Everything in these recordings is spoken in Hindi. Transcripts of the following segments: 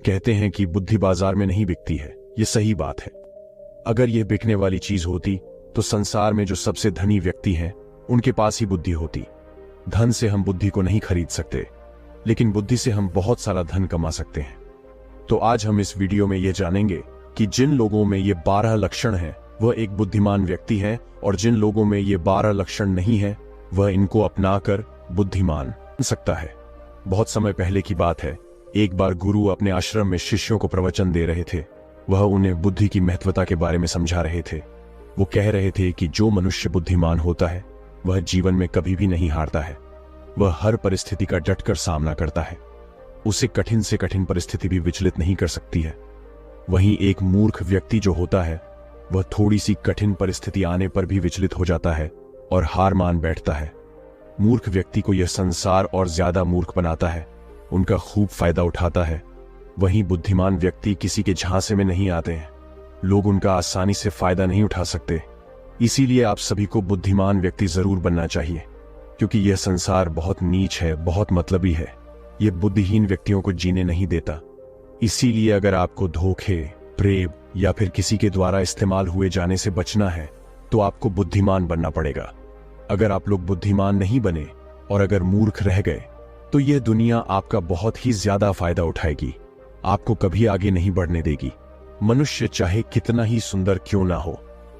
कहते हैं कि बुद्धि बाजार में नहीं बिकती है। ये सही बात है। अगर यह बिकने वाली चीज होती तो संसार में जो सबसे धनी व्यक्ति हैं उनके पास ही बुद्धि होती। धन से हम बुद्धि को नहीं खरीद सकते, लेकिन बुद्धि से हम बहुत सारा धन कमा सकते हैं। तो आज हम इस वीडियो में यह जानेंगे कि जिन लोगों में ये 12 लक्षण हैं वह एक बुद्धिमान व्यक्ति है, और जिन लोगों में ये 12 लक्षण नहीं है वह इनको अपनाकर बुद्धिमान बन सकता है। बहुत समय पहले की बात है, एक बार गुरु अपने आश्रम में शिष्यों को प्रवचन दे रहे थे। वह उन्हें बुद्धि की महत्वता के बारे में समझा रहे थे। वो कह रहे थे कि जो मनुष्य बुद्धिमान होता है वह जीवन में कभी भी नहीं हारता है। वह हर परिस्थिति का डटकर सामना करता है। उसे कठिन से कठिन परिस्थिति भी विचलित नहीं कर सकती है। वहीं एक मूर्ख व्यक्ति जो होता है वह थोड़ी सी कठिन परिस्थिति आने पर भी विचलित हो जाता है और हार मान बैठता है। मूर्ख व्यक्ति को यह संसार और ज्यादा मूर्ख बनाता है, उनका खूब फायदा उठाता है। वहीं बुद्धिमान व्यक्ति किसी के झांसे में नहीं आते हैं। लोग उनका आसानी से फायदा नहीं उठा सकते। इसीलिए आप सभी को बुद्धिमान व्यक्ति जरूर बनना चाहिए, क्योंकि यह संसार बहुत नीच है, बहुत मतलबी है। यह बुद्धिहीन व्यक्तियों को जीने नहीं देता। इसीलिए अगर आपको धोखे, प्रेम या फिर किसी के द्वारा इस्तेमाल हुए जाने से बचना है तो आपको बुद्धिमान बनना पड़ेगा। अगर आप लोग बुद्धिमान नहीं बने और अगर मूर्ख रह गए तो यह दुनिया आपका बहुत ही ज्यादा फायदा उठाएगी, आपको कभी आगे नहीं बढ़ने देगी। मनुष्य चाहे कितना ही सुंदर क्यों ना हो,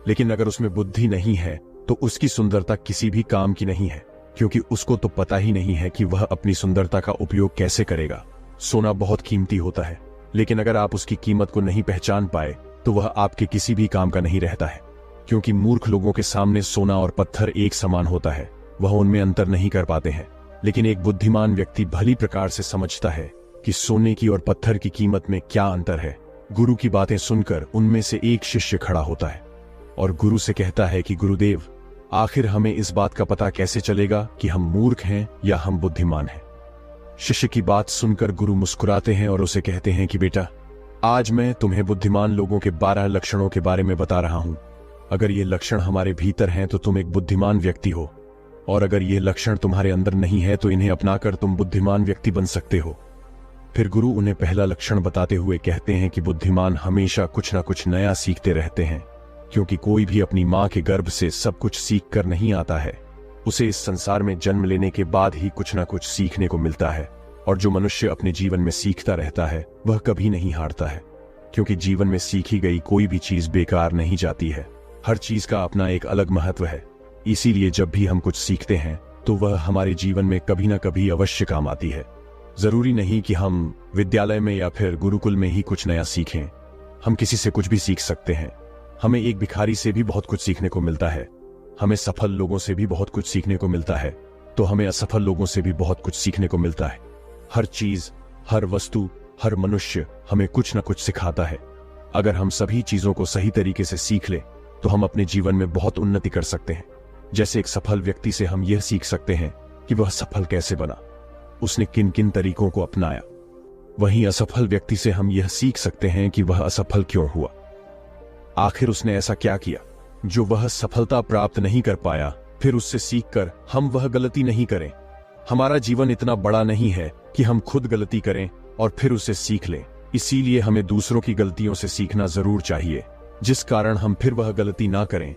लेकिन अगर उसमें बुद्धि नहीं है तो उसकी सुंदरता किसी भी काम की नहीं है, क्योंकि उसको तो पता ही नहीं है कि वह अपनी सुंदरता का उपयोग कैसे करेगा। सोना बहुत कीमती होता है, लेकिन अगर आप उसकी कीमत को नहीं पहचान पाए तो वह आपके किसी भी काम का नहीं रहता है। क्योंकि मूर्ख लोगों के सामने सोना और पत्थर एक समान होता है, वह उनमें अंतर नहीं कर पाते हैं। लेकिन एक बुद्धिमान व्यक्ति भली प्रकार से समझता है कि सोने की और पत्थर की कीमत में क्या अंतर है। गुरु की बातें सुनकर उनमें से एक शिष्य खड़ा होता है और गुरु से कहता है कि गुरुदेव, आखिर हमें इस बात का पता कैसे चलेगा कि हम मूर्ख हैं या हम बुद्धिमान हैं। शिष्य की बात सुनकर गुरु मुस्कुराते हैं और उसे कहते हैं कि बेटा, आज मैं तुम्हें बुद्धिमान लोगों के 12 लक्षणों के बारे में बता रहा हूं। अगर ये लक्षण हमारे भीतर हैं तो तुम एक बुद्धिमान व्यक्ति हो, और अगर ये लक्षण तुम्हारे अंदर नहीं है तो इन्हें अपनाकर तुम बुद्धिमान व्यक्ति बन सकते हो। फिर गुरु उन्हें पहला लक्षण बताते हुए कहते हैं कि बुद्धिमान हमेशा कुछ ना कुछ नया सीखते रहते हैं, क्योंकि कोई भी अपनी मां के गर्भ से सब कुछ सीख कर नहीं आता है। उसे इस संसार में जन्म लेने के बाद ही कुछ ना कुछ सीखने को मिलता है। और जो मनुष्य अपने जीवन में सीखता रहता है वह कभी नहीं हारता है, क्योंकि जीवन में सीखी गई कोई भी चीज बेकार नहीं जाती है। हर चीज का अपना एक अलग महत्व है। इसीलिए जब भी हम कुछ सीखते हैं तो वह हमारे जीवन में कभी ना कभी अवश्य काम आती है। जरूरी नहीं कि हम विद्यालय में या फिर गुरुकुल में ही कुछ नया सीखें। हम किसी से कुछ भी सीख सकते हैं। हमें एक भिखारी से भी बहुत कुछ सीखने को मिलता है। हमें सफल लोगों से भी बहुत कुछ सीखने को मिलता है, तो हमें असफल लोगों से भी बहुत कुछ सीखने को मिलता है। हर चीज, हर वस्तु, हर मनुष्य हमें कुछ ना कुछ सिखाता है। अगर हम सभी चीजों को सही तरीके से सीख ले तो हम अपने जीवन में बहुत उन्नति कर सकते हैं। जैसे एक सफल व्यक्ति से हम यह सीख सकते हैं कि वह सफल कैसे बना, उसने किन किन तरीकों को अपनाया। वहीं असफल व्यक्ति से हम यह सीख सकते हैं कि वह असफल क्यों हुआ, आखिर उसने ऐसा क्या किया जो वह सफलता प्राप्त नहीं कर पाया। फिर उससे सीखकर हम वह गलती नहीं करें। हमारा जीवन इतना बड़ा नहीं है कि हम खुद गलती करें और फिर उसे सीख लें। इसीलिए हमें दूसरों की गलतियों से सीखना जरूर चाहिए, जिस कारण हम फिर वह गलती ना करें।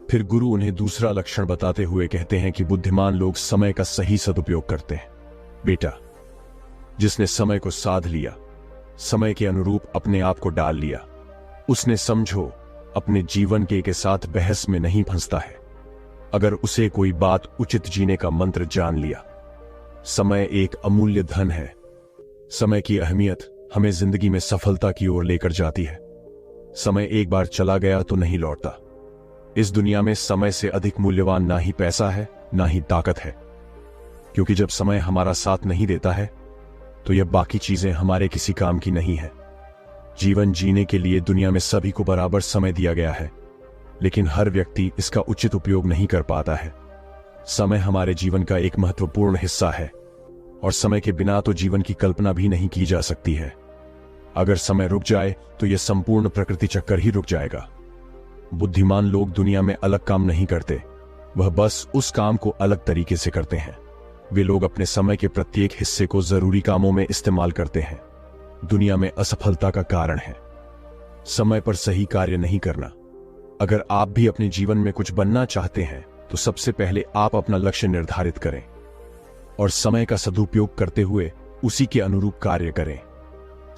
फिर गुरु उन्हें दूसरा लक्षण बताते हुए कहते हैं कि बुद्धिमान लोग समय का सही सदुपयोग करते हैं। बेटा, जिसने समय को साध लिया, समय के अनुरूप अपने आप को डाल लिया, उसने समझो अपने जीवन के साथ बहस में नहीं फंसता है। अगर उसे कोई बात उचित जीने का मंत्र जान लिया। समय एक अमूल्य धन है। समय की अहमियत हमें जिंदगी में सफलता की ओर लेकर जाती है। समय एक बार चला गया तो नहीं लौटता। इस दुनिया में समय से अधिक मूल्यवान ना ही पैसा है ना ही ताकत है, क्योंकि जब समय हमारा साथ नहीं देता है तो यह बाकी चीजें हमारे किसी काम की नहीं है। जीवन जीने के लिए दुनिया में सभी को बराबर समय दिया गया है, लेकिन हर व्यक्ति इसका उचित उपयोग नहीं कर पाता है। समय हमारे जीवन का एक महत्वपूर्ण हिस्सा है, और समय के बिना तो जीवन की कल्पना भी नहीं की जा सकती है। अगर समय रुक जाए तो यह संपूर्ण प्रकृति चक्कर ही रुक जाएगा। बुद्धिमान लोग दुनिया में अलग काम नहीं करते, वह बस उस काम को अलग तरीके से करते हैं। वे लोग अपने समय के प्रत्येक हिस्से को जरूरी कामों में इस्तेमाल करते हैं। दुनिया में असफलता का कारण है। समय पर सही कार्य नहीं करना। अगर आप भी अपने जीवन में कुछ बनना चाहते हैं तो सबसे पहले आप अपना लक्ष्य निर्धारित करें और समय का सदुपयोग करते हुए उसी के अनुरूप कार्य करें।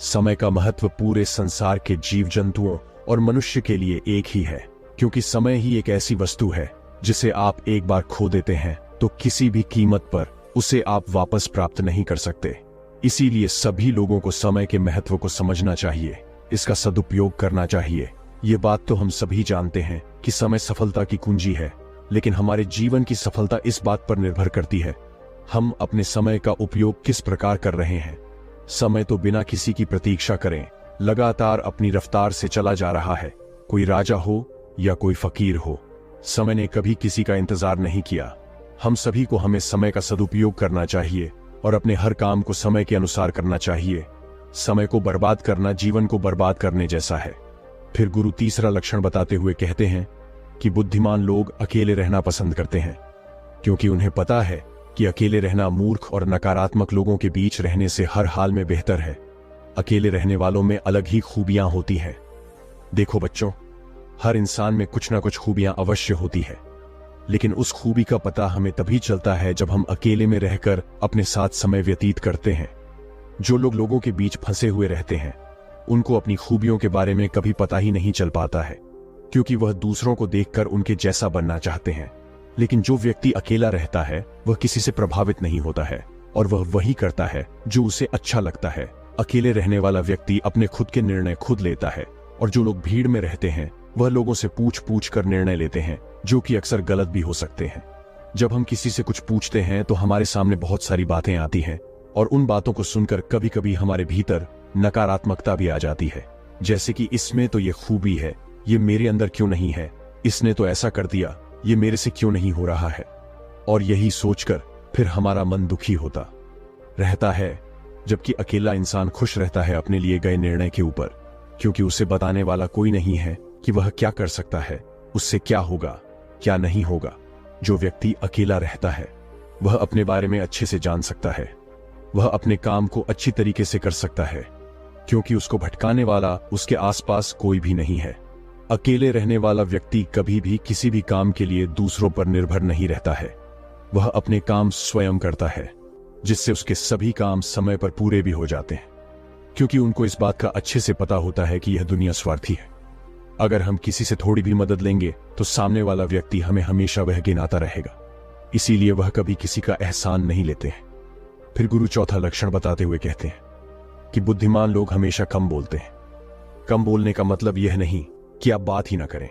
समय का महत्व पूरे संसार के जीव जंतुओं और मनुष्य के लिए एक ही है, क्योंकि समय ही एक ऐसी वस्तु है जिसे आप एक बार खो देते हैं तो किसी भी कीमत पर उसे आप वापस प्राप्त नहीं कर सकते। इसीलिए सभी लोगों को समय के महत्व को समझना चाहिए, इसका सदुपयोग करना चाहिए। ये बात तो हम सभी जानते हैं कि समय सफलता की कुंजी है, लेकिन हमारे जीवन की सफलता इस बात पर निर्भर करती है हम अपने समय का उपयोग किस प्रकार कर रहे हैं। समय तो बिना किसी की प्रतीक्षा करें लगातार अपनी रफ्तार से चला जा रहा है। कोई राजा हो या कोई फकीर हो, समय ने कभी किसी का इंतजार नहीं किया। हम सभी को हमें समय का सदुपयोग करना चाहिए और अपने हर काम को समय के अनुसार करना चाहिए। समय को बर्बाद करना जीवन को बर्बाद करने जैसा है। फिर गुरु तीसरा लक्षण बताते हुए कहते हैं कि बुद्धिमान लोग अकेले रहना पसंद करते हैं, क्योंकि उन्हें पता है कि अकेले रहना मूर्ख और नकारात्मक लोगों के बीच रहने से हर हाल में बेहतर है। अकेले रहने वालों में अलग ही खूबियां होती हैं। देखो बच्चों, हर इंसान में कुछ ना कुछ खूबियां अवश्य होती है, लेकिन उस खूबी का पता हमें तभी चलता है जब हम अकेले में रहकर अपने साथ समय व्यतीत करते हैं। जो लोग लोगों के बीच फंसे हुए रहते हैं उनको अपनी खूबियों के बारे में कभी पता ही नहीं चल पाता है, क्योंकि वह दूसरों को देखकर उनके जैसा बनना चाहते हैं। लेकिन जो व्यक्ति अकेला रहता है वह किसी से प्रभावित नहीं होता है और वह वही करता है जो उसे अच्छा लगता है। अकेले रहने वाला व्यक्ति अपने खुद के निर्णय खुद लेता है, और जो लोग भीड़ में रहते हैं वह लोगों से पूछ पूछ कर निर्णय लेते हैं, जो कि अक्सर गलत भी हो सकते हैं। जब हम किसी से कुछ पूछते हैं तो हमारे सामने बहुत सारी बातें आती हैं, और उन बातों को सुनकर कभी कभी हमारे भीतर नकारात्मकता भी आ जाती है, जैसे कि इसमें तो ये खूबी है, ये मेरे अंदर क्यों नहीं है, इसने तो ऐसा कर दिया, ये मेरे से क्यों नहीं हो रहा है। और यही सोचकर फिर हमारा मन दुखी होता रहता है, जबकि अकेला इंसान खुश रहता है अपने लिए गए निर्णय के ऊपर, क्योंकि उसे बताने वाला कोई नहीं है कि वह क्या कर सकता है, उससे क्या होगा क्या नहीं होगा। जो व्यक्ति अकेला रहता है वह अपने बारे में अच्छे से जान सकता है, वह अपने काम को अच्छी तरीके से कर सकता है, क्योंकि उसको भटकाने वाला उसके आसपास कोई भी नहीं है। अकेले रहने वाला व्यक्ति कभी भी किसी भी काम के लिए दूसरों पर निर्भर नहीं रहता है, वह अपने काम स्वयं करता है, जिससे उसके सभी काम समय पर पूरे भी हो जाते हैं, क्योंकि उनको इस बात का अच्छे से पता होता है कि यह दुनिया स्वार्थी है। अगर हम किसी से थोड़ी भी मदद लेंगे तो सामने वाला व्यक्ति हमें हमेशा वह गिनाता रहेगा, इसीलिए वह कभी किसी का एहसान नहीं लेते हैं। फिर गुरु चौथा लक्षण बताते हुए कहते हैं कि बुद्धिमान लोग हमेशा कम बोलते हैं। कम बोलने का मतलब यह नहीं कि आप बात ही ना करें।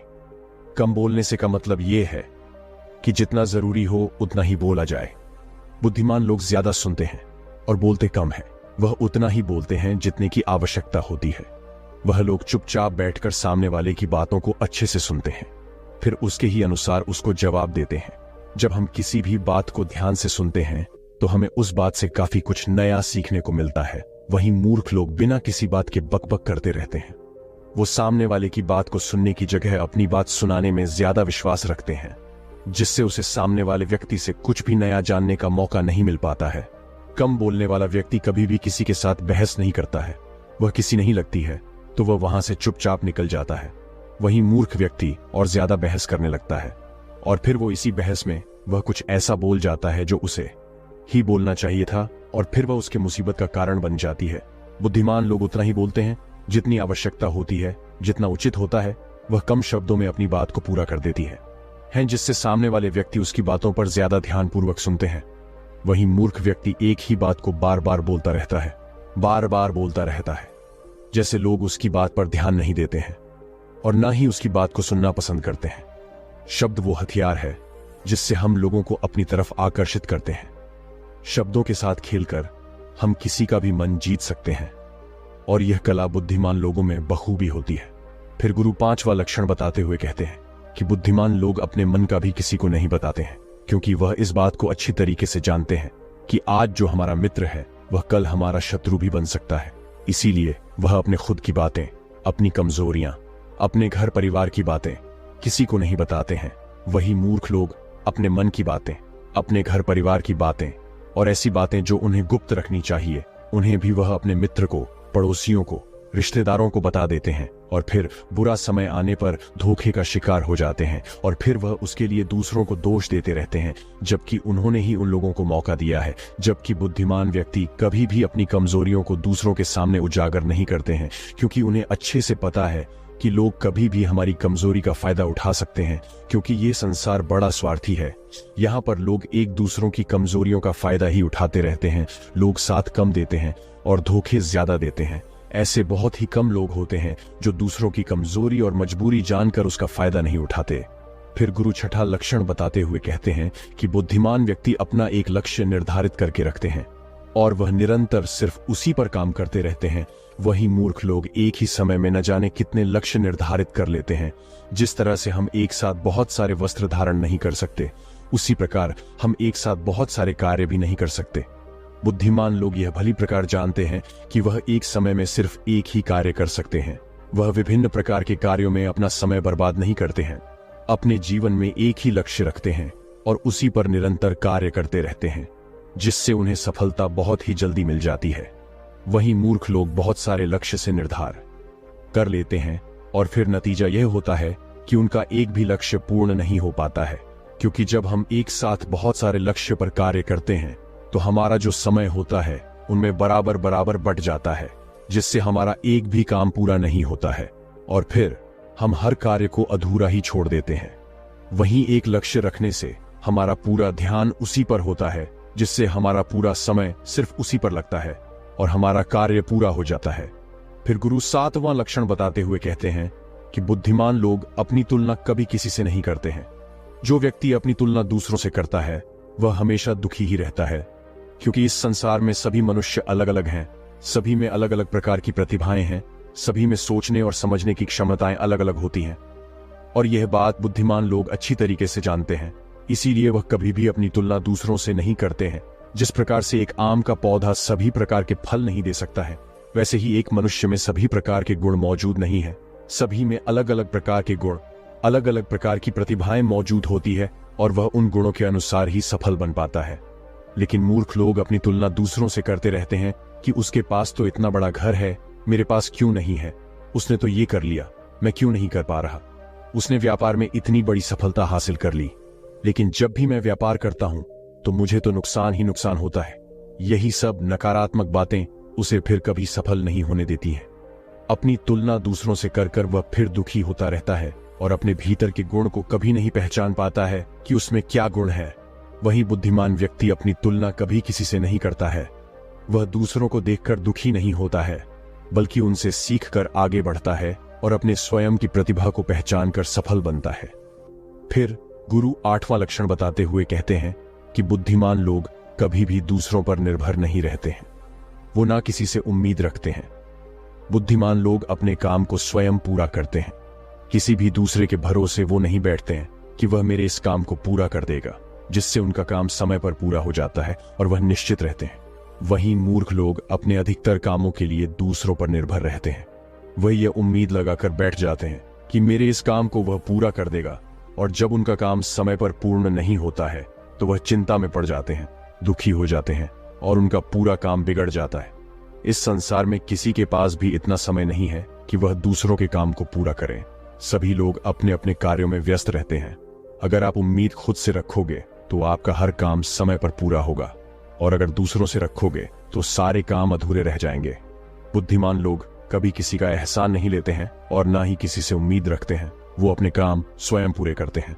कम बोलने से का मतलब यह है कि जितना जरूरी हो उतना ही बोला जाए। बुद्धिमान लोग ज्यादा सुनते हैं और बोलते कम है। वह उतना ही बोलते हैं जितने की आवश्यकता होती है। वह लोग चुपचाप बैठकर सामने वाले की बातों को अच्छे से सुनते हैं, फिर उसके ही अनुसार उसको जवाब देते हैं। जब हम किसी भी बात को ध्यान से सुनते हैं तो हमें उस बात से काफी कुछ नया सीखने को मिलता है। वहीं मूर्ख लोग बिना किसी बात के बकबक करते रहते हैं। वो सामने वाले की बात को सुनने की जगह अपनी बात सुनाने में ज्यादा विश्वास रखते हैं, जिससे उसे सामने वाले व्यक्ति से कुछ भी नया जानने का मौका नहीं मिल पाता है। कम बोलने वाला व्यक्ति कभी भी किसी के साथ बहस नहीं करता है। वह किसी नहीं लगती है तो वह वहां से चुपचाप निकल जाता है। वहीं मूर्ख व्यक्ति और ज्यादा बहस करने लगता है, और फिर वो इसी बहस में वह कुछ ऐसा बोल जाता है जो उसे ही बोलना चाहिए था, और फिर वह उसके मुसीबत का कारण बन जाती है। बुद्धिमान लोग उतना ही बोलते हैं जितनी आवश्यकता होती है, जितना उचित होता है। वह कम शब्दों में अपनी बात को पूरा कर देती है, जिससे सामने वाले व्यक्ति उसकी बातों पर ज्यादा ध्यानपूर्वक सुनते हैं। वहीं मूर्ख व्यक्ति एक ही बात को बार बार बोलता रहता है, बार बार बोलता रहता है, जैसे लोग उसकी बात पर ध्यान नहीं देते हैं और ना ही उसकी बात को सुनना पसंद करते हैं। शब्द वो हथियार है जिससे हम लोगों को अपनी तरफ आकर्षित करते हैं। शब्दों के साथ खेलकर हम किसी का भी मन जीत सकते हैं, और यह कला बुद्धिमान लोगों में बखूबी होती है। फिर गुरु पांचवा लक्षण बताते हुए कहते हैं कि बुद्धिमान लोग अपने मन का भी किसी को नहीं बताते हैं, क्योंकि वह इस बात को अच्छी तरीके से जानते हैं कि आज जो हमारा मित्र है वह कल हमारा शत्रु भी बन सकता है। इसीलिए वह अपने खुद की बातें, अपनी कमजोरियां, अपने घर परिवार की बातें किसी को नहीं बताते हैं। वही मूर्ख लोग अपने मन की बातें, अपने घर परिवार की बातें और ऐसी बातें जो उन्हें गुप्त रखनी चाहिए, उन्हें भी वह अपने मित्र को पड़ोसियों को, रिश्तेदारों को बता देते हैं और फिर बुरा समय आने पर धोखे का शिकार हो जाते हैं और फिर वह उसके लिए दूसरों को दोष देते रहते हैं, जबकि उन्होंने ही उन लोगों को मौका दिया है। जबकि बुद्धिमान व्यक्ति कभी भी अपनी कमजोरियों को दूसरों के सामने उजागर नहीं करते हैं, क्योंकि उन्हें अच्छे से पता है कि लोग कभी भी हमारी कमजोरी का फायदा उठा सकते हैं, क्योंकि ये संसार बड़ा स्वार्थी है। यहाँ पर लोग एक दूसरों की कमजोरियों का फायदा ही उठाते रहते हैं। लोग साथ कम देते हैं और धोखे ज्यादा देते हैं। ऐसे बहुत ही कम लोग होते हैं जो दूसरों की कमजोरी और मजबूरी जानकर उसका फायदा नहीं उठाते। फिर गुरु छठा लक्षण बताते हुए कहते हैं कि बुद्धिमान व्यक्ति अपना एक लक्ष्य निर्धारित करके रखते हैं और वह निरंतर सिर्फ उसी पर काम करते रहते हैं। वहीं मूर्ख लोग एक ही समय में न जाने कितने लक्ष्य निर्धारित कर लेते हैं। जिस तरह से हम एक साथ बहुत सारे वस्त्र धारण नहीं कर सकते, उसी प्रकार हम एक साथ बहुत सारे कार्य भी नहीं कर सकते। बुद्धिमान लोग यह भली प्रकार जानते हैं कि वह एक समय में सिर्फ एक ही कार्य कर सकते हैं। वह विभिन्न प्रकार के कार्यों में अपना समय बर्बाद नहीं करते हैं। अपने जीवन में एक ही लक्ष्य रखते हैं और उसी पर निरंतर कार्य करते रहते हैं, जिससे उन्हें सफलता बहुत ही जल्दी मिल जाती है। वहीं मूर्ख लोग बहुत सारे लक्ष्य से निर्धार कर लेते हैं और फिर नतीजा यह होता है कि उनका एक भी लक्ष्य पूर्ण नहीं हो पाता है, क्योंकि जब हम एक साथ बहुत सारे लक्ष्य पर कार्य करते हैं तो हमारा जो समय होता है उनमें बराबर बराबर बट जाता है, जिससे हमारा एक भी काम पूरा नहीं होता है और फिर हम हर कार्य को अधूरा ही छोड़ देते हैं। वहीं एक लक्ष्य रखने से हमारा पूरा ध्यान उसी पर होता है, जिससे हमारा पूरा समय सिर्फ उसी पर लगता है और हमारा कार्य पूरा हो जाता है। फिर गुरु सातवां लक्षण बताते हुए कहते हैं कि बुद्धिमान लोग अपनी तुलना कभी किसी से नहीं करते हैं। जो व्यक्ति अपनी तुलना दूसरों से करता है वह हमेशा दुखी ही रहता है, क्योंकि इस संसार में सभी मनुष्य अलग अलग हैं, सभी में अलग अलग प्रकार की प्रतिभाएं हैं, सभी में सोचने और समझने की क्षमताएं अलग अलग होती हैं और यह बात बुद्धिमान लोग अच्छी तरीके से जानते हैं। इसीलिए वह कभी भी अपनी तुलना दूसरों से नहीं करते हैं। जिस प्रकार से एक आम का पौधा सभी प्रकार के फल नहीं दे सकता है, वैसे ही एक मनुष्य में सभी प्रकार के गुण मौजूद नहीं है। सभी में अलग अलग प्रकार के गुण, अलग अलग प्रकार की प्रतिभाएं मौजूद होती है और वह उन गुणों के अनुसार ही सफल बन पाता है। लेकिन मूर्ख लोग अपनी तुलना दूसरों से करते रहते हैं कि उसके पास तो इतना बड़ा घर है, मेरे पास क्यों नहीं है, उसने तो ये कर लिया, मैं क्यों नहीं कर पा रहा, उसने व्यापार में इतनी बड़ी सफलता हासिल कर ली, लेकिन जब भी मैं व्यापार करता हूं तो मुझे तो नुकसान ही नुकसान होता है। यही सब नकारात्मक बातें उसे फिर कभी सफल नहीं होने देती हैं। अपनी तुलना दूसरों से कर वह फिर दुखी होता रहता है और अपने भीतर के गुण को कभी नहीं पहचान पाता है कि उसमें क्या गुण है। वही बुद्धिमान व्यक्ति अपनी तुलना कभी किसी से नहीं करता है। वह दूसरों को देखकर दुखी नहीं होता है, बल्कि उनसे सीखकर आगे बढ़ता है और अपने स्वयं की प्रतिभा को पहचान कर सफल बनता है। फिर गुरु आठवां लक्षण बताते हुए कहते हैं कि बुद्धिमान लोग कभी भी दूसरों पर निर्भर नहीं रहते हैं। वो ना किसी से उम्मीद रखते हैं। बुद्धिमान लोग अपने काम को स्वयं पूरा करते हैं। किसी भी दूसरे के भरोसे वो नहीं बैठते हैं कि वह मेरे इस काम को पूरा कर देगा, जिससे उनका काम समय पर पूरा हो जाता है और वह निश्चित रहते हैं। वहीं मूर्ख लोग अपने अधिकतर कामों के लिए दूसरों पर निर्भर रहते हैं। वह यह उम्मीद लगाकर बैठ जाते हैं कि मेरे इस काम को वह पूरा कर देगा, और जब उनका काम समय पर पूर्ण नहीं होता है तो वह चिंता में पड़ जाते हैं, दुखी हो जाते हैं और उनका पूरा काम बिगड़ जाता है। इस संसार में किसी के पास भी इतना समय नहीं है कि वह दूसरों के काम को पूरा करें। सभी लोग अपने अपने कार्यों में व्यस्त रहते हैं। अगर आप उम्मीद खुद से रखोगे तो आपका हर काम समय पर पूरा होगा, और अगर दूसरों से रखोगे तो सारे काम अधूरे रह जाएंगे। बुद्धिमान लोग कभी किसी का एहसान नहीं लेते हैं और ना ही किसी से उम्मीद रखते हैं। वो अपने काम स्वयं पूरे करते हैं।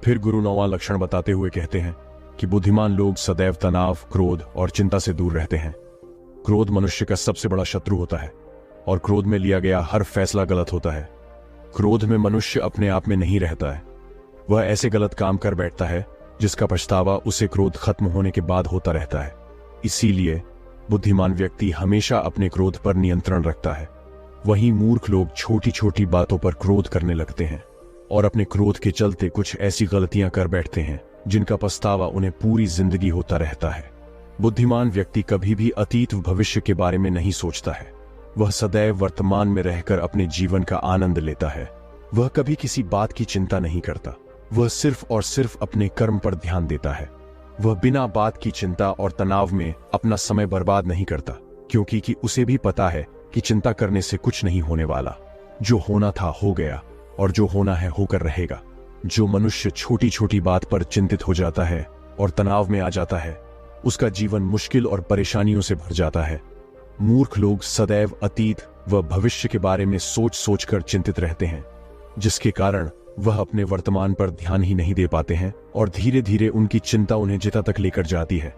फिर गुरु नौवां लक्षण बताते हुए कहते हैं कि बुद्धिमान लोग सदैव तनाव, क्रोध और चिंता से दूर रहते हैं। क्रोध मनुष्य का सबसे बड़ा शत्रु होता है और क्रोध में लिया गया हर फैसला गलत होता है। क्रोध में मनुष्य अपने आप में नहीं रहता है। वह ऐसे गलत काम कर बैठता है जिसका पछतावा उसे क्रोध खत्म होने के बाद होता रहता है। इसीलिए बुद्धिमान व्यक्ति हमेशा अपने क्रोध पर नियंत्रण रखता है। वहीं मूर्ख लोग छोटी छोटी बातों पर क्रोध करने लगते हैं और अपने क्रोध के चलते कुछ ऐसी गलतियां कर बैठते हैं जिनका पछतावा उन्हें पूरी जिंदगी होता रहता है। बुद्धिमान व्यक्ति कभी भी अतीत भविष्य के बारे में नहीं सोचता है। वह सदैव वर्तमान में रहकर अपने जीवन का आनंद लेता है। वह कभी किसी बात की चिंता नहीं करता। वह सिर्फ और सिर्फ अपने कर्म पर ध्यान देता है। वह बिना बात की चिंता और तनाव में अपना समय बर्बाद नहीं करता, क्योंकि उसे भी पता है कि चिंता करने से कुछ नहीं होने वाला। जो होना था हो गया और जो होना है होकर रहेगा। जो मनुष्य छोटी छोटी बात पर चिंतित हो जाता है और तनाव में आ जाता है, उसका जीवन मुश्किल और परेशानियों से भर जाता है। मूर्ख लोग सदैव अतीत व भविष्य के बारे में सोच सोच कर चिंतित रहते हैं, जिसके कारण वह अपने वर्तमान पर ध्यान ही नहीं दे पाते हैं और धीरे धीरे उनकी चिंता उन्हें जिता तक लेकर जाती है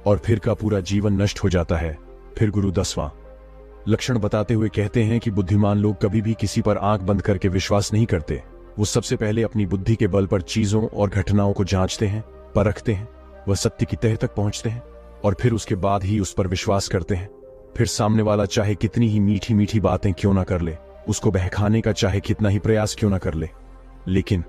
और फिर का पूरा जीवन नष्ट हो जाता है। फिर गुरु 10वां लक्षण बताते हुए कहते हैं कि बुद्धिमान लोग कभी भी किसी पर आंख बंद करके विश्वास नहीं करते। वो सबसे पहले अपनी बुद्धि के बल पर चीजों और घटनाओं को जांचते हैं, परखते हैं, वह सत्य की तह तक पहुंचते हैं और फिर उसके बाद ही उस पर विश्वास करते हैं। फिर सामने वाला चाहे कितनी ही मीठी मीठी बातें क्यों ना कर ले, उसको बहकाने का चाहे कितना ही प्रयास क्यों ना कर ले, लेकिन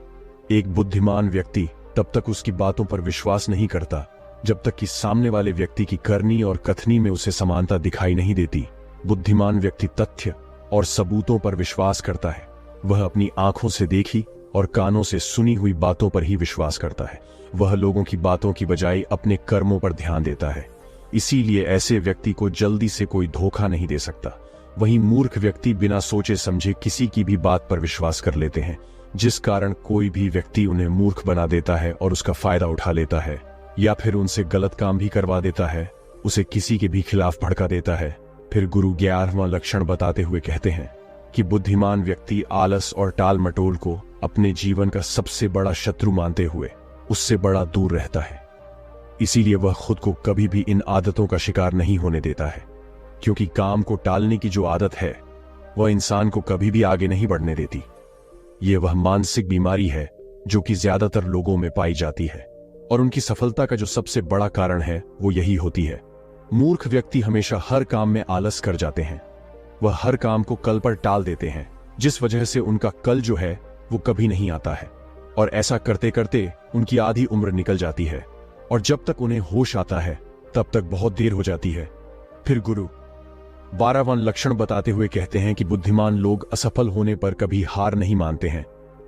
एक बुद्धिमान व्यक्ति तब तक उसकी बातों पर विश्वास नहीं करता जब तक कि सामने वाले व्यक्ति की करनी और कथनी में उसे समानता दिखाई नहीं देती। बुद्धिमान व्यक्ति तथ्य और सबूतों पर विश्वास करता है। वह अपनी आंखों से देखी और कानों से सुनी हुई बातों पर ही विश्वास करता है। वह लोगों की बातों की बजाय अपने कर्मों पर ध्यान देता है। इसीलिए ऐसे व्यक्ति को जल्दी से कोई धोखा नहीं दे सकता। वहीं मूर्ख व्यक्ति बिना सोचे समझे किसी की भी बात पर विश्वास कर लेते हैं, जिस कारण कोई भी व्यक्ति उन्हें मूर्ख बना देता है और उसका फायदा उठा लेता है, या फिर उनसे गलत काम भी करवा देता है, उसे किसी के भी खिलाफ भड़का देता है। फिर गुरु 11वां लक्षण बताते हुए कहते हैं कि बुद्धिमान व्यक्ति आलस और टाल मटोल को अपने जीवन का सबसे बड़ा शत्रु मानते हुए उससे बड़ा दूर रहता है। इसीलिए वह खुद को कभी भी इन आदतों का शिकार नहीं होने देता है, क्योंकि काम को टालने की जो आदत है वह इंसान को कभी भी आगे नहीं बढ़ने देती। ये वह मानसिक बीमारी है जो कि ज्यादातर लोगों में पाई जाती है और उनकी सफलता का जो सबसे बड़ा कारण है वो यही होती है। मूर्ख व्यक्ति हमेशा हर काम में आलस कर जाते हैं। वह हर काम को कल पर टाल देते हैं, जिस वजह से उनका कल जो है वो कभी नहीं आता है और ऐसा करते करते उनकी आधी उम्र निकल जाती है और जब तक उन्हें होश आता है तब तक बहुत देर हो जाती है। फिर गुरु 12वां लक्षण बताते हुए कहते हैं कि बुद्धिमान लोग असफल होने पर कभी हार नहीं मानते हैं,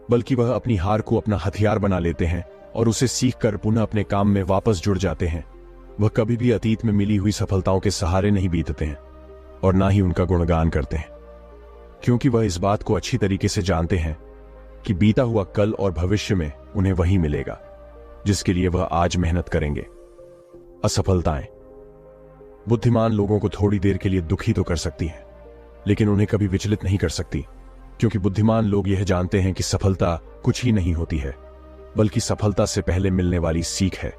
बल्कि वह अपनी हार को अपना हथियार बना लेते हैं और उसे सीखकर पुनः अपने काम में वापस जुड़ जाते हैं। वह कभी भी अतीत में मिली हुई सफलताओं के सहारे नहीं बीतते हैं और ना ही उनका गुणगान करते हैं, क्योंकि वह इस बात को अच्छी तरीके से जानते हैं कि बीता हुआ कल और भविष्य में उन्हें वही मिलेगा जिसके लिए वह आज मेहनत करेंगे। असफलताएं बुद्धिमान लोगों को थोड़ी देर के लिए दुखी तो कर सकती हैं, लेकिन उन्हें कभी विचलित नहीं कर सकती, क्योंकि बुद्धिमान लोग यह जानते हैं कि सफलता कुछ ही नहीं होती है, बल्कि सफलता से पहले मिलने वाली सीख है,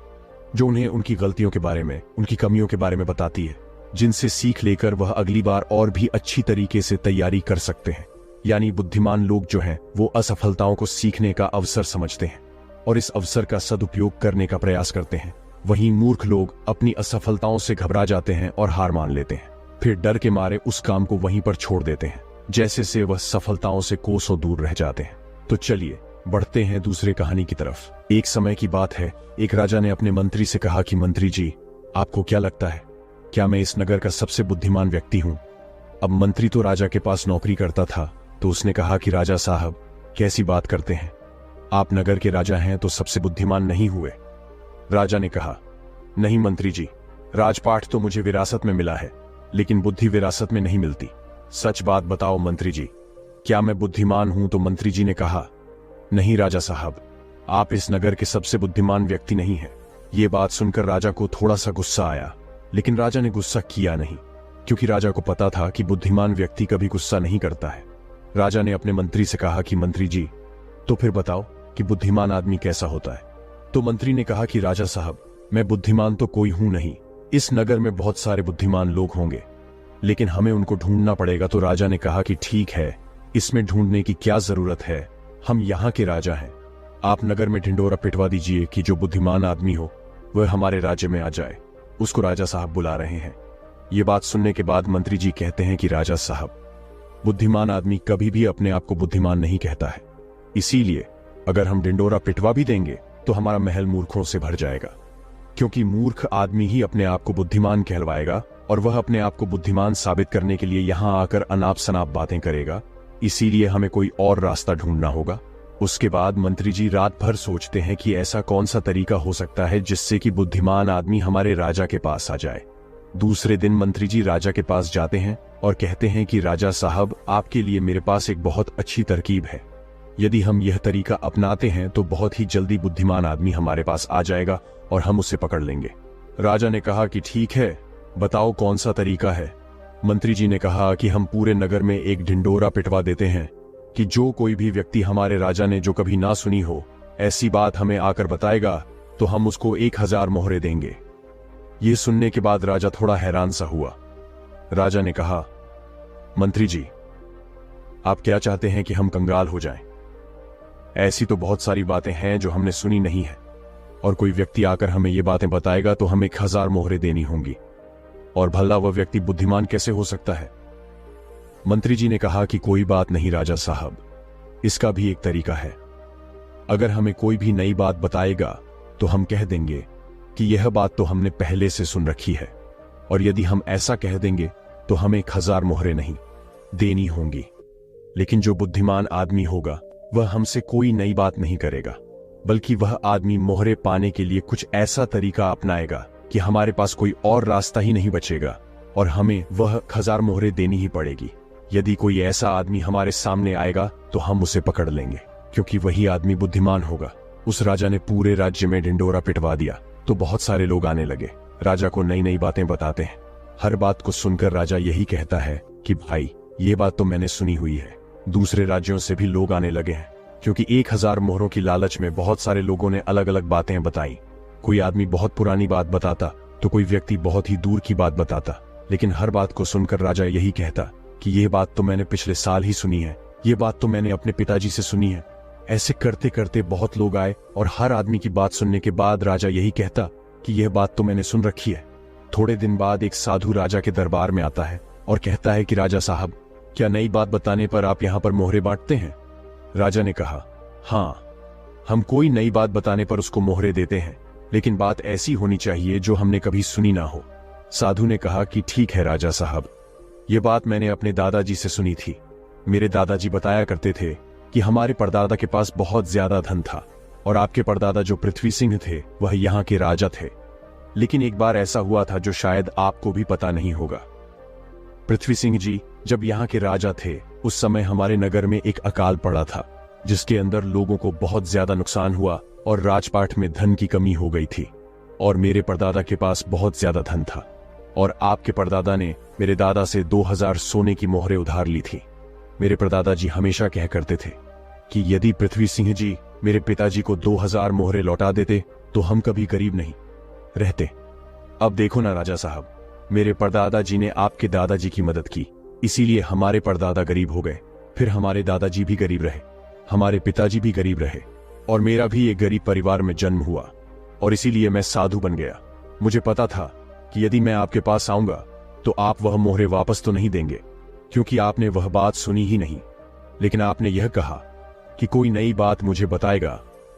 जो उन्हें उनकी गलतियों के बारे में, उनकी कमियों के बारे में बताती है, जिनसे सीख लेकर वह अगली बार और भी अच्छी तरीके से तैयारी कर सकते हैं। यानी बुद्धिमान लोग जो हैं वो असफलताओं को सीखने का अवसर समझते हैं और इस अवसर का सदुपयोग करने का प्रयास करते हैं। वहीं मूर्ख लोग अपनी असफलताओं से घबरा जाते हैं और हार मान लेते हैं, फिर डर के मारे उस काम को वहीं पर छोड़ देते हैं, जैसे से वह सफलताओं से कोसों दूर रह जाते हैं। तो चलिए बढ़ते हैं दूसरे कहानी की तरफ। एक समय की बात है, एक राजा ने अपने मंत्री से कहा कि मंत्री जी, आपको क्या लगता है, क्या मैं इस नगर का सबसे बुद्धिमान व्यक्ति हूं? अब मंत्री तो राजा के पास नौकरी करता था, तो उसने कहा कि राजा साहब, कैसी बात करते हैं, आप नगर के राजा हैं तो सबसे बुद्धिमान नहीं हुए। राजा ने कहा, नहीं मंत्री जी, राजपाट तो मुझे विरासत में मिला है, लेकिन बुद्धि विरासत में नहीं मिलती। सच बात बताओ मंत्री जी, क्या मैं बुद्धिमान हूं? तो मंत्री जी ने कहा, नहीं राजा साहब, आप इस नगर के सबसे बुद्धिमान व्यक्ति नहीं हैं। ये बात सुनकर राजा को थोड़ा सा गुस्सा आया, लेकिन राजा ने गुस्सा किया नहीं, क्योंकि राजा को पता था कि बुद्धिमान व्यक्ति कभी गुस्सा नहीं करता है। राजा ने अपने मंत्री से कहा कि मंत्री जी, तो फिर बताओ कि बुद्धिमान आदमी कैसा होता है? तो मंत्री ने कहा कि राजा साहब, मैं बुद्धिमान तो कोई हूं नहीं, इस नगर में बहुत सारे बुद्धिमान लोग होंगे, लेकिन हमें उनको ढूंढना पड़ेगा। तो राजा ने कहा कि ठीक है, इसमें ढूंढने की क्या जरूरत है, हम यहाँ के राजा हैं, आप नगर में ढिंडोरा पिटवा दीजिए कि जो बुद्धिमान आदमी हो वह हमारे राज्य में आ जाए, उसको राजा साहब बुला रहे हैं। ये बात सुनने के बाद मंत्री जी कहते हैं कि राजा साहब, बुद्धिमान आदमी कभी भी अपने आप को बुद्धिमान नहीं कहता है, इसीलिए अगर हम ढिंडोरा पिटवा भी देंगे तो हमारा महल मूर्खों से भर जाएगा, क्योंकि मूर्ख आदमी ही अपने आप को बुद्धिमान कहलवाएगा और वह अपने आप को बुद्धिमान साबित करने के लिए यहां आकर अनाप शनाप बातें करेगा। इसीलिए हमें कोई और रास्ता ढूंढना होगा। उसके बाद मंत्री जी रात भर सोचते हैं कि ऐसा कौन सा तरीका हो सकता है जिससे कि बुद्धिमान आदमी हमारे राजा के पास आ जाए। दूसरे दिन मंत्री जी राजा के पास जाते हैं और कहते हैं कि राजा साहब, आपके लिए मेरे पास एक बहुत अच्छी तरकीब है। यदि हम यह तरीका अपनाते हैं तो बहुत ही जल्दी बुद्धिमान आदमी हमारे पास आ जाएगा और हम उसे पकड़ लेंगे। राजा ने कहा कि ठीक है, बताओ कौन सा तरीका है। मंत्री जी ने कहा कि हम पूरे नगर में एक ढिंडोरा पिटवा देते हैं कि जो कोई भी व्यक्ति हमारे राजा ने जो कभी ना सुनी हो ऐसी बात हमें आकर बताएगा तो हम उसको 1000 मोहरे देंगे। ये सुनने के बाद राजा थोड़ा हैरान सा हुआ। राजा ने कहा, मंत्री जी, आप क्या चाहते हैं कि हम कंगाल हो जाएं? ऐसी तो बहुत सारी बातें हैं जो हमने सुनी नहीं है, और कोई व्यक्ति आकर हमें ये बातें बताएगा तो हमें 1000 मोहरे देनी होंगी, और भला वह व्यक्ति बुद्धिमान कैसे हो सकता है? मंत्री जी ने कहा कि कोई बात नहीं राजा साहब, इसका भी एक तरीका है। अगर हमें कोई भी नई बात बताएगा तो हम कह देंगे कि यह बात तो हमने पहले से सुन रखी है, और यदि हम ऐसा कह देंगे तो हमें 1000 मोहरे नहीं देनी होंगी। लेकिन जो बुद्धिमान आदमी होगा वह हमसे कोई नई बात नहीं करेगा, बल्कि वह आदमी मोहरे पाने के लिए कुछ ऐसा तरीका अपनाएगा कि हमारे पास कोई और रास्ता ही नहीं बचेगा और हमें वह 1000 मोहरे देनी ही पड़ेगी। यदि कोई ऐसा आदमी हमारे सामने आएगा तो हम उसे पकड़ लेंगे, क्योंकि वही आदमी बुद्धिमान होगा। उस राजा ने पूरे राज्य में ढिंडोरा पिटवा दिया तो बहुत सारे लोग आने लगे, राजा को नई नई बातें बताते हैं। हर बात को सुनकर राजा यही कहता है कि भाई, ये बात तो मैंने सुनी हुई है। दूसरे राज्यों से भी लोग आने लगे हैं, क्योंकि 1000 मोहरों की लालच में बहुत सारे लोगों ने अलग अलग बातें बताई। कोई आदमी बहुत पुरानी बात बताता तो कोई व्यक्ति बहुत ही दूर की बात बताता, लेकिन हर बात को सुनकर राजा यही कहता कि यह बात तो मैंने पिछले साल ही सुनी है, ये बात तो मैंने अपने पिताजी से सुनी है। ऐसे करते करते बहुत लोग आए और हर आदमी की बात सुनने के बाद राजा यही कहता कि यह बात तो मैंने सुन रखी है। थोड़े दिन बाद एक साधु राजा के दरबार में आता है और कहता है कि राजा साहब, क्या नई बात बताने पर आप यहाँ पर मोहरे बांटते हैं? राजा ने कहा, हाँ, हम कोई नई बात बताने पर उसको मोहरे देते हैं, लेकिन बात ऐसी होनी चाहिए जो हमने कभी सुनी ना हो। साधु ने कहा कि ठीक है राजा साहब, ये बात मैंने अपने दादाजी से सुनी थी। मेरे दादाजी बताया करते थे कि हमारे परदादा के पास बहुत ज्यादा धन था, और आपके परदादा जो पृथ्वी सिंह थे वह यहाँ के राजा थे। लेकिन एक बार ऐसा हुआ था जो शायद आपको भी पता नहीं होगा। पृथ्वी सिंह जी जब यहाँ के राजा थे उस समय हमारे नगर में एक अकाल पड़ा था, जिसके अंदर लोगों को बहुत ज्यादा नुकसान हुआ और राजपाट में धन की कमी हो गई थी। और मेरे परदादा के पास बहुत ज्यादा धन था, और आपके परदादा ने मेरे दादा से 2000 सोने की मोहरें उधार ली थी। मेरे परदादा जी हमेशा कह करते थे कि यदि पृथ्वी सिंह जी मेरे पिताजी को 2000 मोहरें लौटा देते तो हम कभी गरीब नहीं रहते। अब देखो ना राजा साहब, मेरे परदादा जी ने आपके दादाजी की मदद की, इसीलिए हमारे परदादा गरीब हो गए। फिर हमारे दादाजी भी गरीब रहे, हमारे पिताजी भी गरीब रहे, और मेरा भी एक गरीब परिवार में जन्म हुआ, और इसीलिए मैं साधु बन गया। मुझे पता था कि यदि मैं आपके पास आऊंगा तो आप वह मोहरे वापस तो नहीं देंगे, क्योंकि आपने वह बात सुनी ही नहीं। लेकिन आपने यह कहा कि कोई नई बात मुझे बताएगा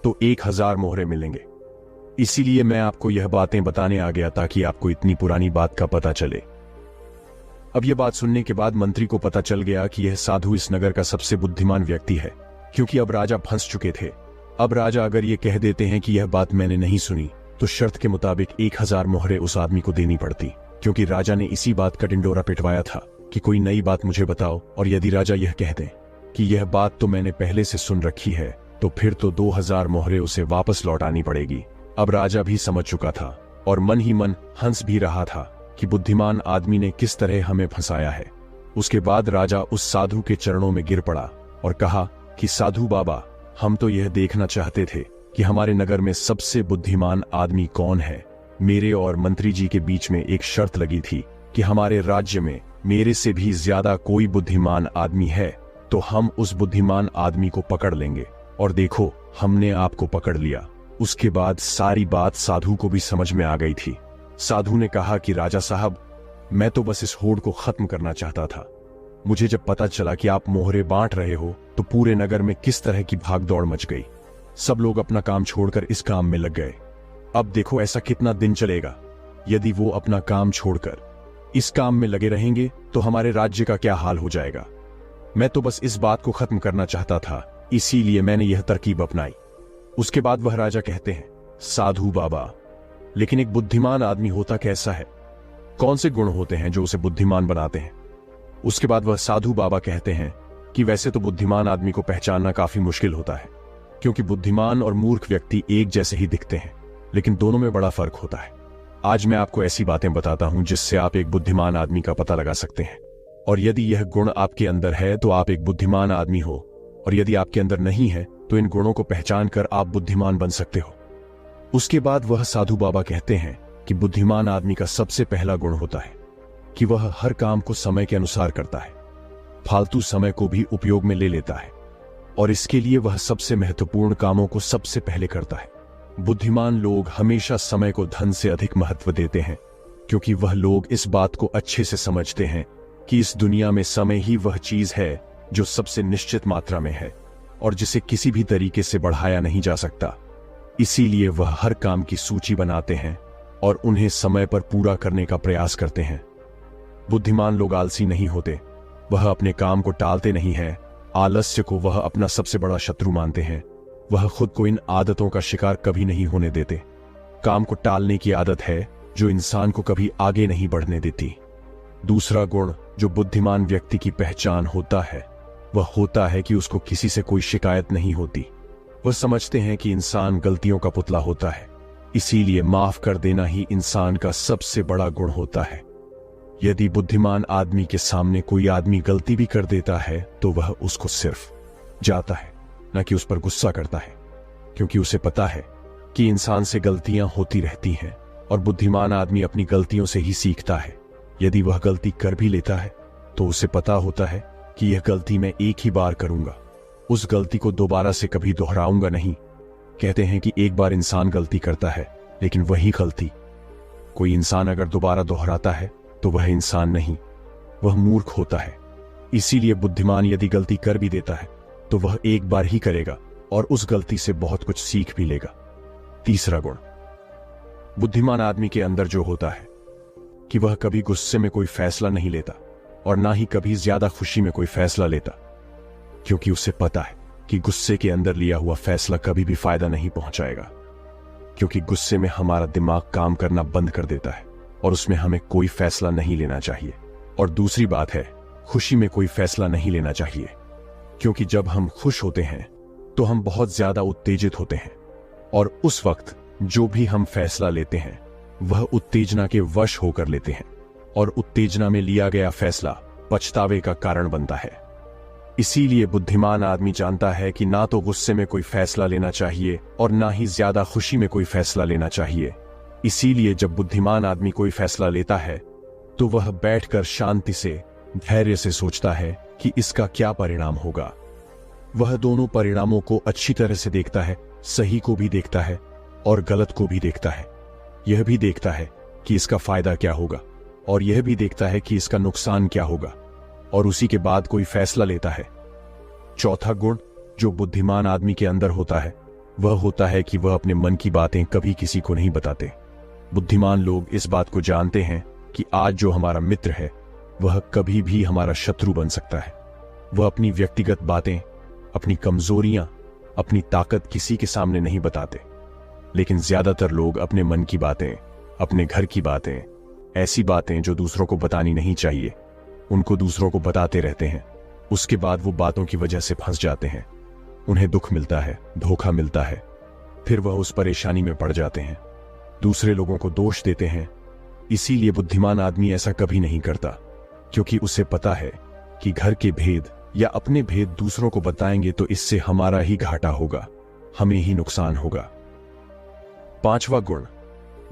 तो 1000 मोहरे मिलेंगे। इसीलिए मैं आपको यह बातें बताने आ गया ताकि आपको इतनी पुरानी बात का पता चले। अब यह बात सुनने के बाद मंत्री को पता चल गया कि यह साधु इस नगर का सबसे बुद्धिमान व्यक्ति है, क्योंकि अब राजा फंस चुके थे। अब राजा अगर ये कह देते हैं कि यह बात मैंने नहीं सुनी तो शर्त के मुताबिक 1000 मोहरे उस आदमी को देनी पड़ती, क्योंकि राजा ने इसी बात का ढिंडोरा पिटवाया था कि कोई नई बात मुझे बताओ। और यदि राजा यह कह दे कि यह बात तो मैंने पहले से सुन रखी है तो फिर तो 2000 मोहरे उसे वापस लौटानी पड़ेगी। अब राजा भी समझ चुका था और मन ही मन हंस भी रहा था कि बुद्धिमान आदमी ने किस तरह हमें फंसाया है। उसके बाद राजा उस साधु के चरणों में गिर पड़ा और कहा कि साधु बाबा, हम तो यह देखना चाहते थे कि हमारे नगर में सबसे बुद्धिमान आदमी कौन है। मेरे और मंत्री जी के बीच में एक शर्त लगी थी कि हमारे राज्य में मेरे से भी ज्यादा कोई बुद्धिमान आदमी है तो हम उस बुद्धिमान आदमी को पकड़ लेंगे, और देखो हमने आपको पकड़ लिया। उसके बाद सारी बात साधु को भी समझ में आ गई थी। साधु ने कहा कि राजा साहब, मैं तो बस इस होड़ को खत्म करना चाहता था। मुझे जब पता चला कि आप मोहरे बांट रहे हो तो पूरे नगर में किस तरह की भागदौड़ मच गई। सब लोग अपना काम छोड़कर इस काम में लग गए। अब देखो ऐसा कितना दिन चलेगा। यदि वो अपना काम छोड़कर इस काम में लगे रहेंगे तो हमारे राज्य का क्या हाल हो जाएगा। मैं तो बस इस बात को खत्म करना चाहता था, इसीलिए मैंने यह तरकीब अपनाई। उसके बाद वह राजा कहते हैं, साधु बाबा, लेकिन एक बुद्धिमान आदमी होता कैसा है? कौन से गुण होते हैं जो उसे बुद्धिमान बनाते हैं। उसके बाद वह साधु बाबा कहते हैं कि वैसे तो बुद्धिमान आदमी को पहचानना काफी मुश्किल होता है, क्योंकि बुद्धिमान और मूर्ख व्यक्ति एक जैसे ही दिखते हैं, लेकिन दोनों में बड़ा फर्क होता है। आज मैं आपको ऐसी बातें बताता हूं जिससे आप एक बुद्धिमान आदमी का पता लगा सकते हैं। और यदि यह गुण आपके अंदर है तो आप एक बुद्धिमान आदमी हो, और यदि आपके अंदर नहीं है तो इन गुणों को पहचान कर आप बुद्धिमान बन सकते हो। उसके बाद वह साधु बाबा कहते हैं कि बुद्धिमान आदमी का सबसे पहला गुण होता है कि वह हर काम को समय के अनुसार करता है, फालतू समय को भी उपयोग में ले लेता है, और इसके लिए वह सबसे महत्वपूर्ण कामों को सबसे पहले करता है। बुद्धिमान लोग हमेशा समय को धन से अधिक महत्व देते हैं, क्योंकि वह लोग इस बात को अच्छे से समझते हैं कि इस दुनिया में समय ही वह चीज है जो सबसे निश्चित मात्रा में है और जिसे किसी भी तरीके से बढ़ाया नहीं जा सकता। इसीलिए वह हर काम की सूची बनाते हैं और उन्हें समय पर पूरा करने का प्रयास करते हैं। बुद्धिमान लोग आलसी नहीं होते, वह अपने काम को टालते नहीं हैं। आलस्य को वह अपना सबसे बड़ा शत्रु मानते हैं। वह खुद को इन आदतों का शिकार कभी नहीं होने देते। काम को टालने की आदत है जो इंसान को कभी आगे नहीं बढ़ने देती। दूसरा गुण जो बुद्धिमान व्यक्ति की पहचान होता है वह होता है कि उसको किसी से कोई शिकायत नहीं होती। वह समझते हैं कि इंसान गलतियों का पुतला होता है, इसीलिए माफ कर देना ही इंसान का सबसे बड़ा गुण होता है। यदि बुद्धिमान आदमी के सामने कोई आदमी गलती भी कर देता है तो वह उसको सिर्फ जाता है, न कि उस पर गुस्सा करता है, क्योंकि उसे पता है कि इंसान से गलतियां होती रहती हैं और बुद्धिमान आदमी अपनी गलतियों से ही सीखता है। यदि वह गलती कर भी लेता है तो उसे पता होता है कि यह गलती मैं एक ही बार करूंगा, उस गलती को दोबारा से कभी दोहराऊंगा नहीं। कहते हैं कि एक बार इंसान गलती करता है, लेकिन वही गलती कोई इंसान अगर दोबारा दोहराता है तो वह इंसान नहीं, वह मूर्ख होता है। इसीलिए बुद्धिमान यदि गलती कर भी देता है तो वह एक बार ही करेगा और उस गलती से बहुत कुछ सीख भी लेगा। तीसरा गुण बुद्धिमान आदमी के अंदर जो होता है कि वह कभी गुस्से में कोई फैसला नहीं लेता और ना ही कभी ज्यादा खुशी में कोई फैसला लेता, क्योंकि उसे पता है कि गुस्से के अंदर लिया हुआ फैसला कभी भी फायदा नहीं पहुंचाएगा, क्योंकि गुस्से में हमारा दिमाग काम करना बंद कर देता है और उसमें हमें कोई फैसला नहीं लेना चाहिए। और दूसरी बात है, खुशी में कोई फैसला नहीं लेना चाहिए, क्योंकि जब हम खुश होते हैं तो हम बहुत ज्यादा उत्तेजित होते हैं और उस वक्त जो भी हम फैसला लेते हैं वह उत्तेजना के वश होकर लेते हैं और उत्तेजना में लिया गया फैसला पछतावे का कारण बनता है। इसीलिए बुद्धिमान आदमी जानता है कि ना तो गुस्से में कोई फैसला लेना चाहिए और ना ही ज्यादा खुशी में कोई फैसला लेना चाहिए। इसीलिए जब बुद्धिमान आदमी कोई फैसला लेता है तो वह बैठकर शांति से, धैर्य से सोचता है कि इसका क्या परिणाम होगा। वह दोनों परिणामों को अच्छी तरह से देखता है, सही को भी देखता है और गलत को भी देखता है। यह भी देखता है कि इसका फायदा क्या होगा और यह भी देखता है कि इसका नुकसान क्या होगा, और उसी के बाद कोई फैसला लेता है। चौथा गुण जो बुद्धिमान आदमी के अंदर होता है वह होता है कि वह अपने मन की बातें कभी किसी को नहीं बताते। बुद्धिमान लोग इस बात को जानते हैं कि आज जो हमारा मित्र है वह कभी भी हमारा शत्रु बन सकता है। वह अपनी व्यक्तिगत बातें, अपनी कमजोरियां, अपनी ताकत किसी के सामने नहीं बताते, लेकिन ज्यादातर लोग अपने मन की बातें, अपने घर की बातें, ऐसी बातें जो दूसरों को बतानी नहीं चाहिए, उनको दूसरों को बताते रहते हैं। उसके बाद वो बातों की वजह से फंस जाते हैं, उन्हें दुख मिलता है, धोखा मिलता है, फिर वह उस परेशानी में पड़ जाते हैं, दूसरे लोगों को दोष देते हैं। इसीलिए बुद्धिमान आदमी ऐसा कभी नहीं करता, क्योंकि उसे पता है कि घर के भेद या अपने भेद दूसरों को बताएंगे तो इससे हमारा ही घाटा होगा, हमें ही नुकसान होगा। पांचवा गुण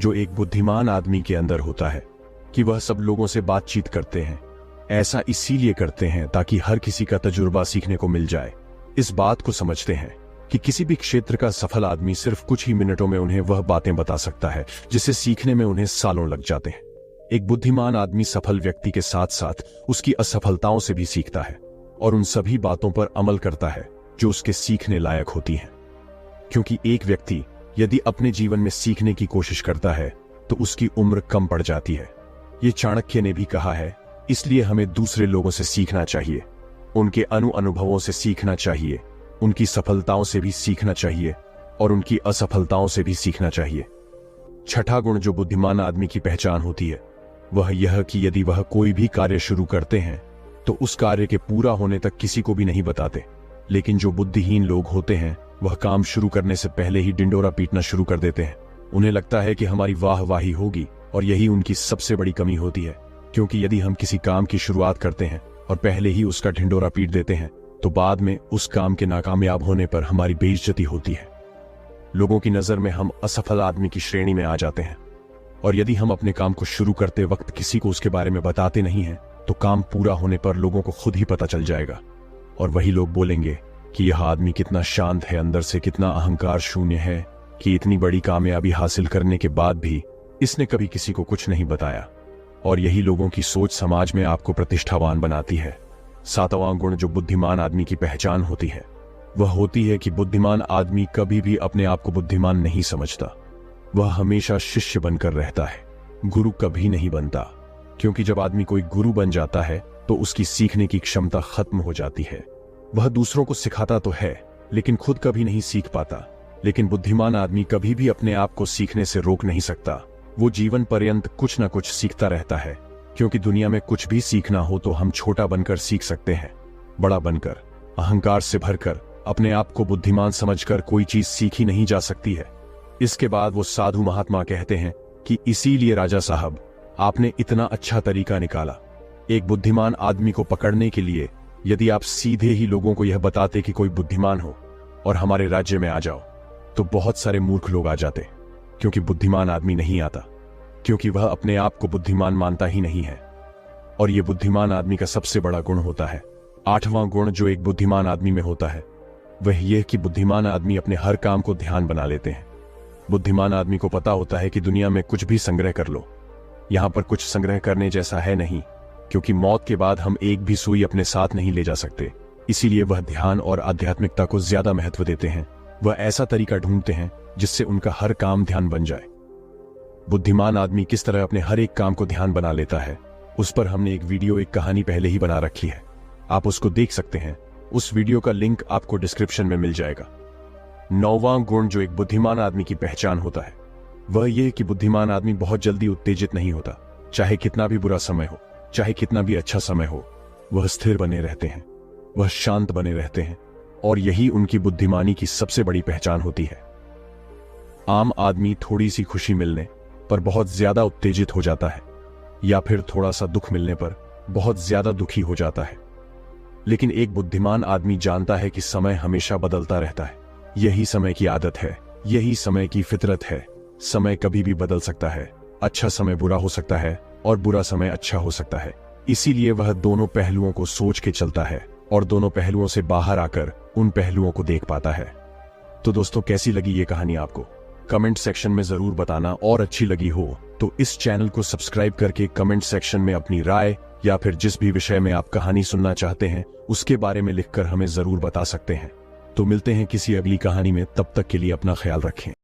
जो एक बुद्धिमान आदमी के अंदर होता है कि वह सब लोगों से बातचीत करते हैं। ऐसा इसीलिए करते हैं ताकि हर किसी का तजुर्बा सीखने को मिल जाए। इस बात को समझते हैं कि किसी भी क्षेत्र का सफल आदमी सिर्फ कुछ ही मिनटों में उन्हें वह बातें बता सकता है जिसे सीखने में उन्हें सालों लग जाते हैं। एक बुद्धिमान आदमी सफल व्यक्ति के साथ साथ उसकी असफलताओं से भी सीखता है और उन सभी बातों पर अमल करता है जो उसके सीखने लायक होती हैं। क्योंकि एक व्यक्ति यदि अपने जीवन में सीखने की कोशिश करता है तो उसकी उम्र कम पड़ जाती है। ये चाणक्य ने भी कहा है। इसलिए हमें दूसरे लोगों से सीखना चाहिए, उनके अनुभवों से सीखना चाहिए, उनकी सफलताओं से भी सीखना चाहिए और उनकी असफलताओं से भी सीखना चाहिए। छठा गुण जो बुद्धिमान आदमी की पहचान होती है वह यह कि यदि वह कोई भी कार्य शुरू करते हैं तो उस कार्य के पूरा होने तक किसी को भी नहीं बताते। लेकिन जो बुद्धिहीन लोग होते हैं वह काम शुरू करने से पहले ही डिंडोरा पीटना शुरू कर देते हैं। उन्हें लगता है कि हमारी वाहवाही होगी, और यही उनकी सबसे बड़ी कमी होती है, क्योंकि यदि हम किसी काम की शुरुआत करते हैं और पहले ही उसका ढिंडोरा पीट देते हैं तो बाद में उस काम के नाकामयाब होने पर हमारी बेइज्जती होती है। लोगों की नजर में हम असफल आदमी की श्रेणी में आ जाते हैं, और यदि हम अपने काम को शुरू करते वक्त किसी को उसके बारे में बताते नहीं हैं तो काम पूरा होने पर लोगों को खुद ही पता चल जाएगा, और वही लोग बोलेंगे कि यह आदमी कितना शांत है, अंदर से कितना अहंकार शून्य है कि इतनी बड़ी कामयाबी हासिल करने के बाद भी इसने कभी किसी को कुछ नहीं बताया। और यही लोगों की सोच समाज में आपको प्रतिष्ठावान बनाती है। 7वां गुण जो बुद्धिमान आदमी की पहचान होती है वह होती है कि बुद्धिमान आदमी कभी भी अपने आप को बुद्धिमान नहीं समझता। वह हमेशा शिष्य बनकर रहता है, गुरु कभी नहीं बनता, क्योंकि जब आदमी कोई गुरु बन जाता है तो उसकी सीखने की क्षमता खत्म हो जाती है। वह दूसरों को सिखाता तो है लेकिन खुद कभी नहीं सीख पाता। लेकिन बुद्धिमान आदमी कभी भी अपने आप को सीखने से रोक नहीं सकता। वो जीवन पर्यंत कुछ न कुछ सीखता रहता है, क्योंकि दुनिया में कुछ भी सीखना हो तो हम छोटा बनकर सीख सकते हैं। बड़ा बनकर, अहंकार से भरकर, अपने आप को बुद्धिमान समझकर कोई चीज सीखी नहीं जा सकती है। इसके बाद वो साधु महात्मा कहते हैं कि इसीलिए राजा साहब आपने इतना अच्छा तरीका निकाला। एक बुद्धिमान आदमी को पकड़ने के लिए यदि आप सीधे ही लोगों को यह बताते कि कोई बुद्धिमान हो और हमारे राज्य में आ जाओ, तो बहुत सारे मूर्ख लोग आ जाते, क्योंकि बुद्धिमान आदमी नहीं आता, क्योंकि वह अपने आप को बुद्धिमान मानता ही नहीं है। और यह बुद्धिमान आदमी का सबसे बड़ा गुण होता है। 8वां गुण जो एक बुद्धिमान आदमी में होता है वह यह कि बुद्धिमान आदमी अपने हर काम को ध्यान बना लेते हैं। बुद्धिमान आदमी को पता होता है कि दुनिया में कुछ भी संग्रह कर लो, यहां पर कुछ संग्रह करने जैसा है नहीं, क्योंकि मौत के बाद हम एक भी सुई अपने साथ नहीं ले जा सकते। इसीलिए वह ध्यान और आध्यात्मिकता को ज्यादा महत्व देते हैं। वह ऐसा तरीका ढूंढते हैं जिससे उनका हर काम ध्यान बन जाए। बुद्धिमान आदमी किस तरह अपने हर एक काम को ध्यान बना लेता है उस पर हमने एक वीडियो, एक कहानी पहले ही बना रखी है, आप उसको देख सकते हैं। उस वीडियो का लिंक आपको डिस्क्रिप्शन में मिल जाएगा। 9वां गुण जो एक बुद्धिमान आदमी की पहचान होता है वह यह कि बुद्धिमान आदमी बहुत जल्दी उत्तेजित नहीं होता। चाहे कितना भी बुरा समय हो, चाहे कितना भी अच्छा समय हो, वह स्थिर बने रहते हैं, वह शांत बने रहते हैं, और यही उनकी बुद्धिमानी की सबसे बड़ी पहचान होती है। आम आदमी थोड़ी सी खुशी मिलने पर बहुत ज्यादा उत्तेजित हो जाता है, या फिर थोड़ा सा दुख मिलने पर बहुत ज्यादा दुखी हो जाता है। लेकिन एक बुद्धिमान आदमी जानता है कि समय हमेशा बदलता रहता है। यही समय की आदत है, यही समय की फितरत है। समय कभी भी बदल सकता है। अच्छा समय बुरा हो सकता है और बुरा समय अच्छा हो सकता है। इसीलिए वह दोनों पहलुओं को सोच के चलता है और दोनों पहलुओं से बाहर आकर उन पहलुओं को देख पाता है। तो दोस्तों, कैसी लगी ये कहानी आपको? कमेंट सेक्शन में जरूर बताना, और अच्छी लगी हो तो इस चैनल को सब्सक्राइब करके कमेंट सेक्शन में अपनी राय या फिर जिस भी विषय में आप कहानी सुनना चाहते हैं उसके बारे में लिखकर हमें जरूर बता सकते हैं। तो मिलते हैं किसी अगली कहानी में, तब तक के लिए अपना ख्याल रखें।